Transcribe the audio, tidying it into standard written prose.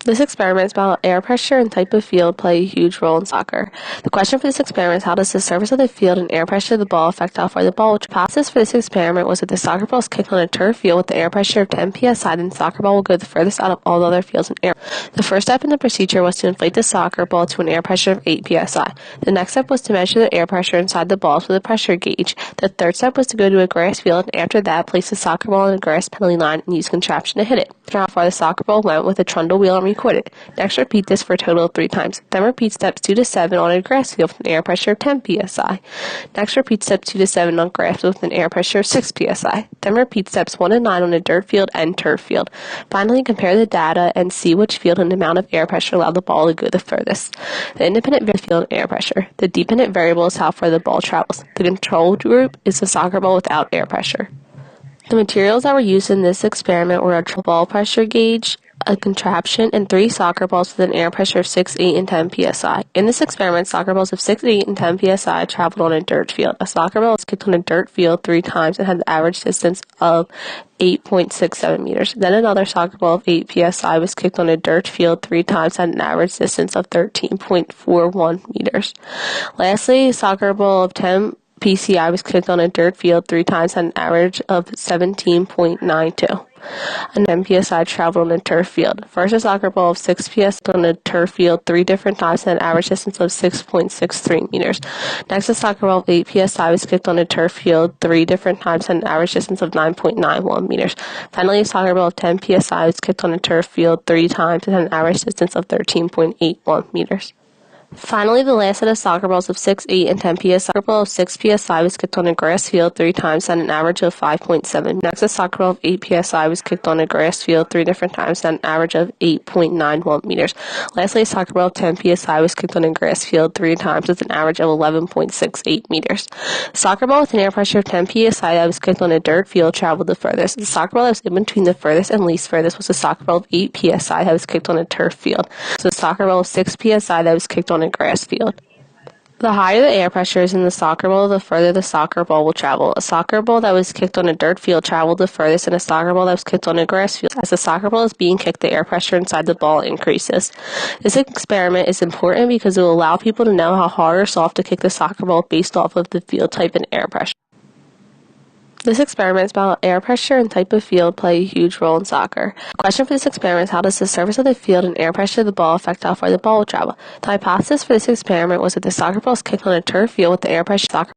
This experiment is about how air pressure and type of field play a huge role in soccer. The question for this experiment is, how does the surface of the field and air pressure of the ball affect how far the ball will travel? The hypothesis for this experiment was that the soccer ball is kicked on a turf field with the air pressure of 10 psi, then the soccer ball will go the furthest out of all the other fields in air. The first step in the procedure was to inflate the soccer ball to an air pressure of 8 psi. The next step was to measure the air pressure inside the balls with a pressure gauge. The third step was to go to a grass field, and after that, place the soccer ball on a grass penalty line and use contraption to hit it. How far the soccer ball went with a trundle wheel and record it. Next, repeat this for a total of 3 times. Then repeat steps 2 to 7 on a grass field with an air pressure of 10 psi. Next, repeat steps 2 to 7 on grass with an air pressure of 6 psi. Then repeat steps 1 to 9 on a dirt field and turf field. Finally, compare the data and see which field and amount of air pressure allowed the ball to go the furthest. The independent variable is field air pressure. The dependent variable is how far the ball travels. The control group is the soccer ball without air pressure. The materials that were used in this experiment were a ball pressure gauge, a contraption, and 3 soccer balls with an air pressure of 6, 8, and 10 psi. In this experiment, soccer balls of 6, 8, and 10 psi traveled on a dirt field. A soccer ball was kicked on a dirt field 3 times and had the average distance of 8.67 meters. Then another soccer ball of 8 psi was kicked on a dirt field 3 times and had an average distance of 13.41 meters. Lastly, a soccer ball of 10 psi was kicked on a dirt field 3 times at an average of 17.92. And 10 psi traveled on a turf field. First, a soccer ball of 6 psi on a turf field 3 different times at an average distance of 6.63 meters. Next, a soccer ball of 8 psi was kicked on a turf field 3 different times at an average distance of 9.91 meters. Finally, a soccer ball of 10 psi was kicked on a turf field 3 times at an average distance of 13.81 meters. Finally, the last set of soccer balls of 6, 8, and 10 psi. Soccer ball of 6 psi was kicked on a grass field 3 times at an average of 5.7. Next, a soccer ball of 8 psi was kicked on a grass field 3 different times at an average of 8.91 meters. Lastly, a soccer ball of 10 psi was kicked on a grass field 3 times with an average of 11.68 meters. The soccer ball with an air pressure of 10 psi that was kicked on a dirt field traveled the furthest. The soccer ball that was in between the furthest and least furthest was a soccer ball of 8 psi that was kicked on a turf field. So the soccer ball of 6 psi that was kicked on a grass field. The higher the air pressure is in the soccer ball, the further the soccer ball will travel. A soccer ball that was kicked on a dirt field traveled the furthest, and a soccer ball that was kicked on a grass field. As the soccer ball is being kicked, the air pressure inside the ball increases. This experiment is important because it will allow people to know how hard or soft to kick the soccer ball based off of the field type and air pressure. This experiment is about how air pressure and type of field play a huge role in soccer. The question for this experiment is, how does the surface of the field and air pressure of the ball affect how far the ball will travel? The hypothesis for this experiment was that the soccer ball is kicked on a turf field with the air pressure of the soccer